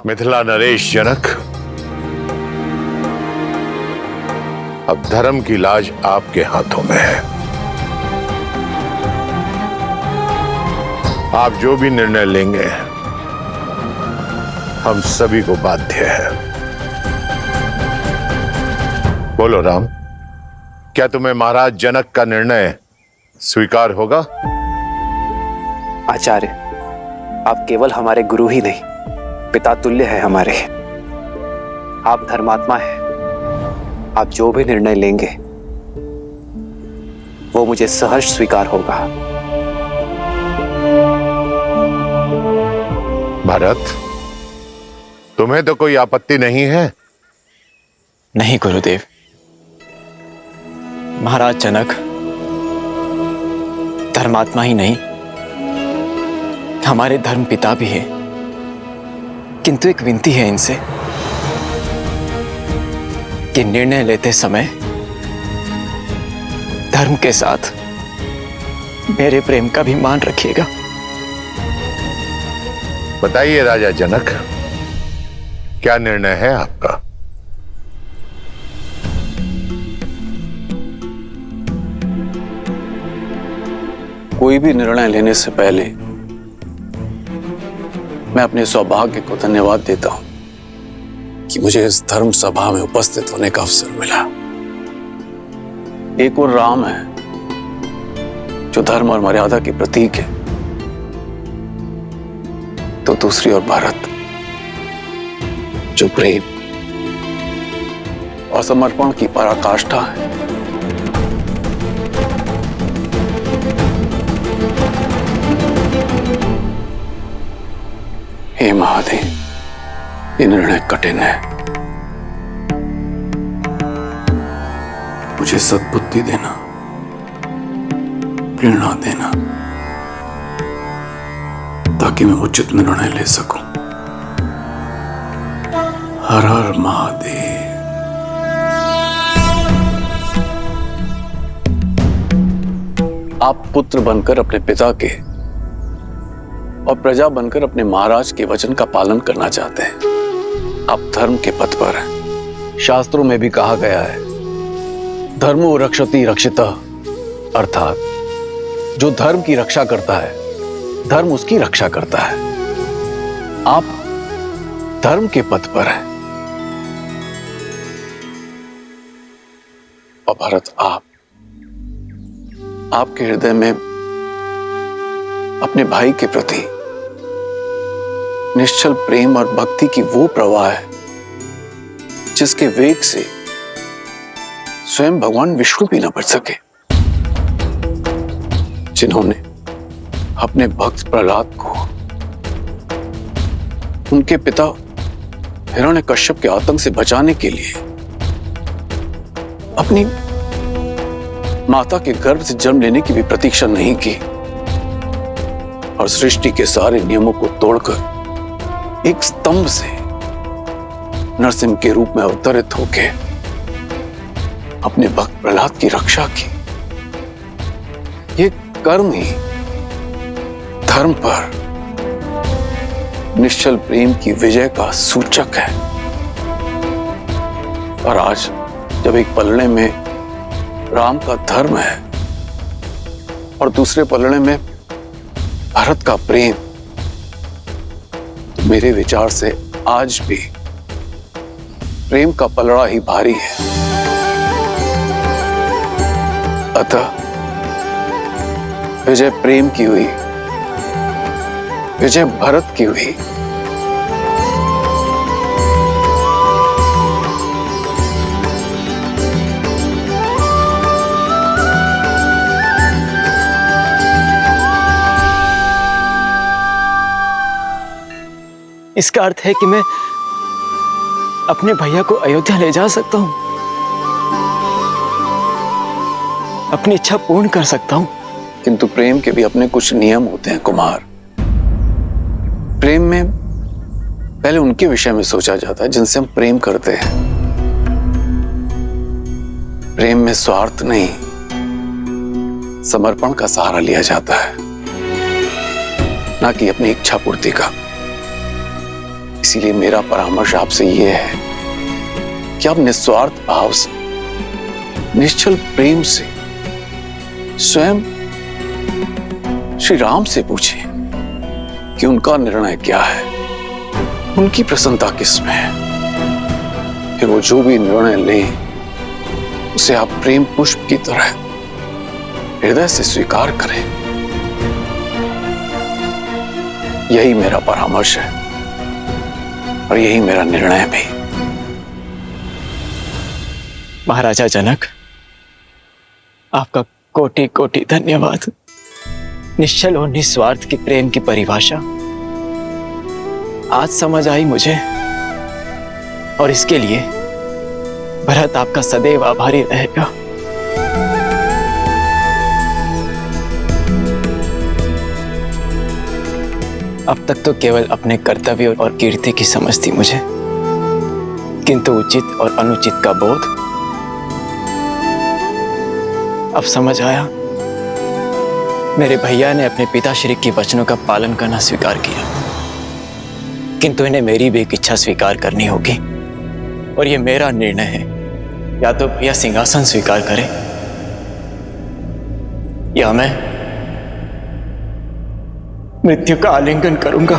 मिथिला नरेश जनक, अब धर्म की लाज आपके हाथों में है। आप जो भी निर्णय लेंगे हम सभी को बाध्य है। बोलो राम, क्या तुम्हें महाराज जनक का निर्णय स्वीकार होगा? आचार्य, आप केवल हमारे गुरु ही नहीं, पिता तुल्य है हमारे। आप धर्मात्मा हैं। आप जो भी निर्णय लेंगे वो मुझे सहर्ष स्वीकार होगा। भरत, तुम्हें तो कोई आपत्ति नहीं है? नहीं गुरुदेव। महाराज जनक धर्मात्मा ही नहीं, हमारे धर्म पिता भी हैं। किंतु एक विनती है इनसे कि निर्णय लेते समय धर्म के साथ मेरे प्रेम का भी मान रखिएगा। बताइए राजा जनक, क्या निर्णय है आपका? कोई भी निर्णय लेने से पहले मैं अपने सौभाग्य को धन्यवाद देता हूं कि मुझे इस धर्म सभा में उपस्थित होने का अवसर मिला। एक और राम है जो धर्म और मर्यादा की प्रतीक है, तो दूसरी ओर भरत जो प्रेम और समर्पण की पराकाष्ठा है। हे महादेव, ये निर्णय कठिन है। मुझे सद्बुद्धि देना, प्रेरणा देना, ताकि मैं उचित निर्णय ले सकूं। हर हर महादेव। आप पुत्र बनकर अपने पिता के और प्रजा बनकर अपने महाराज के वचन का पालन करना चाहते हैं। आप धर्म के पथ पर हैं। शास्त्रों में भी कहा गया है, धर्मो रक्षति रक्षितः, अर्थात जो धर्म की रक्षा करता है धर्म उसकी रक्षा करता है। आप धर्म के पथ पर हैं। और भरत, आपके हृदय में अपने भाई के प्रति निश्चल प्रेम और भक्ति की वो प्रवाह है जिसके वेग से स्वयं भगवान विष्णु भी न बच सके, जिन्होंने अपने भक्त प्रहलाद को उनके पिता हिरण्यकश्यप के आतंक से बचाने के लिए अपनी माता के गर्भ से जन्म लेने की भी प्रतीक्षा नहीं की और सृष्टि के सारे नियमों को तोड़कर एक स्तंभ से नरसिंह के रूप में अवतरित होकर अपने भक्त प्रहलाद की रक्षा की। ये कर्म ही धर्म पर निश्चल प्रेम की विजय का सूचक है। और आज जब एक पलड़े में राम का धर्म है और दूसरे पलड़े में भरत का प्रेम, तो मेरे विचार से आज भी प्रेम का पलड़ा ही भारी है। अतः विजय प्रेम की हुई, विजय भरत की हुई। इसका अर्थ है कि मैं अपने भैया को अयोध्या ले जा सकता हूं, अपनी इच्छा पूर्ण कर सकता हूं। किंतु प्रेम के भी अपने कुछ नियम होते हैं कुमार। प्रेम में पहले उनके विषय में सोचा जाता है जिनसे हम प्रेम करते हैं। प्रेम में स्वार्थ नहीं, समर्पण का सहारा लिया जाता है, ना कि अपनी इच्छा पूर्ति का। इसीलिए मेरा परामर्श आपसे यह है कि आप निस्वार्थ भाव से, निश्चल प्रेम से स्वयं श्री राम से पूछें कि उनका निर्णय क्या है, उनकी प्रसन्नता किसमें है। फिर वो जो भी निर्णय लें उसे आप प्रेम पुष्प की तरह हृदय से स्वीकार करें। यही मेरा परामर्श है और यही मेरा निर्णय भी। महाराजा जनक, आपका कोटि कोटि धन्यवाद। निश्चल और निस्वार्थ के प्रेम की परिभाषा आज समझ आई मुझे, और इसके लिए भरत आपका सदैव आभारी रहेगा। अब तक तो केवल अपने कर्तव्य और कीर्ति की समझ थी मुझे, किंतु उचित और अनुचित का बोध अब समझ आया। मेरे भैया ने अपने पिताश्री के वचनों का पालन करना स्वीकार किया, किंतु इन्हें मेरी भी एक इच्छा स्वीकार करनी होगी, और ये मेरा निर्णय है। या तो भैया सिंहासन स्वीकार करें या मैं मृत्यु का आलिंगन करूंगा।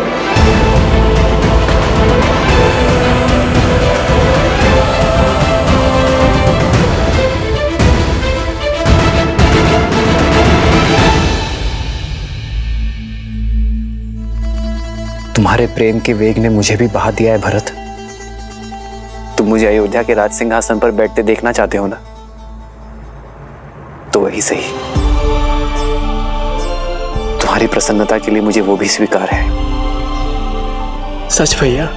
तुम्हारे प्रेम के वेग ने मुझे भी बहा दिया है भरत। तुम मुझे अयोध्या के राज सिंहासन पर बैठते देखना चाहते हो ना, तो वही सही। तुम्हारी प्रसन्नता के लिए मुझे वो भी स्वीकार है। सच भैया?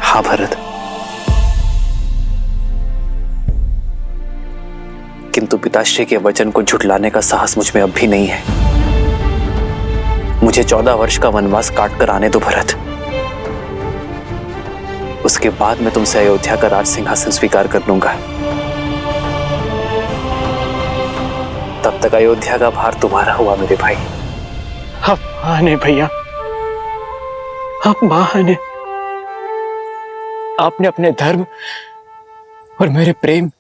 हाँ भरत, किंतु पिताश्री के वचन को झुठलाने का साहस मुझ में अब भी नहीं है। मुझे 14 वर्ष का वनवास काट कर आने दो भरत। उसके बाद मैं तुमसे अयोध्या का राज सिंहासन स्वीकार कर लूंगा। तब तक अयोध्या का भार तुम्हारा हुआ मेरे भाई। आप महान है भैया, आप महान है। आपने अपने धर्म और मेरे प्रेम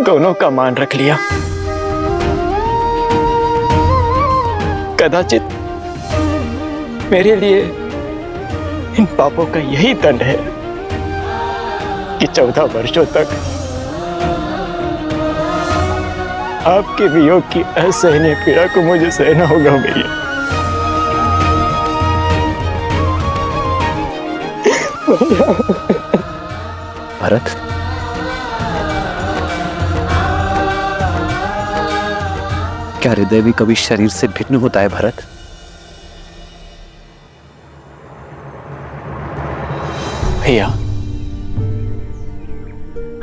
दोनों का मान रख लिया। कदाचित मेरे लिए इन पापों का यही दंड है कि 14 वर्षों तक आपके वियोग की असहनीय पीड़ा को मुझे सहना होगा भैया। भरत, क्या हृदय भी कभी शरीर से भिन्न होता है भरत? भैया,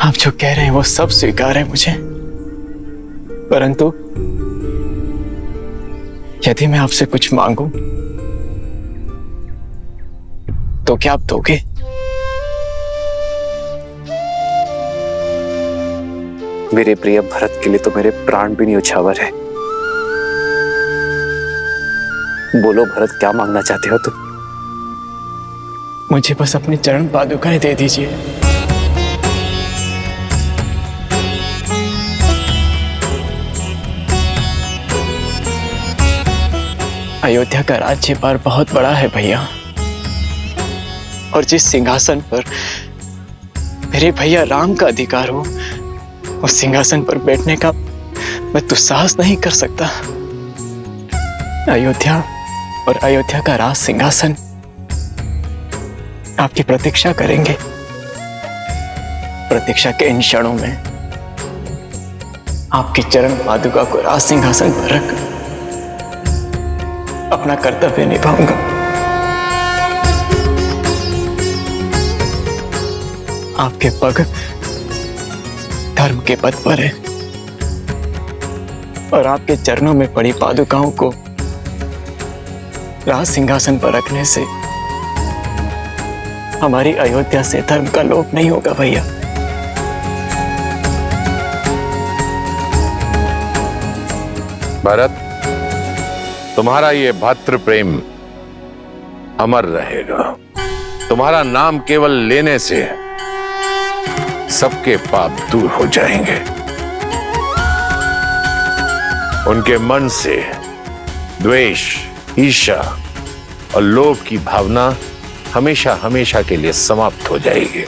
आप जो कह रहे हैं वो सब स्वीकार है मुझे, परंतु यदि मैं आपसे कुछ मांगूं तो क्या आप दोगे? मेरे प्रिय भरत के लिए तो मेरे प्राण भी न्योछावर है। बोलो भरत, क्या मांगना चाहते हो तुम? मुझे बस अपनी चरण पादुकाएं दे दीजिए। अयोध्या का राज्य भार बहुत बड़ा है भैया, और जिस सिंहासन पर मेरे भैया राम का अधिकार हो, उस सिंहासन पर बैठने का मैं दुस्साहस नहीं कर सकता। अयोध्या और अयोध्या का राज सिंहासन आपकी प्रतीक्षा करेंगे। प्रतीक्षा के इन क्षणों में आपकी चरण पादुका को राज सिंहासन पर रख अपना कर्तव्य निभाऊंगा। आपके पग धर्म के पथ पर है, और आपके चरणों में पड़ी पादुकाओं को राज सिंहासन पर रखने से हमारी अयोध्या से धर्म का लोप नहीं होगा भैया। भरत, तुम्हारा ये भ्रातृ प्रेम अमर रहेगा। तुम्हारा नाम केवल लेने से सबके पाप दूर हो जाएंगे। उनके मन से द्वेष, ईर्ष्या और लोभ की भावना हमेशा हमेशा के लिए समाप्त हो जाएगी।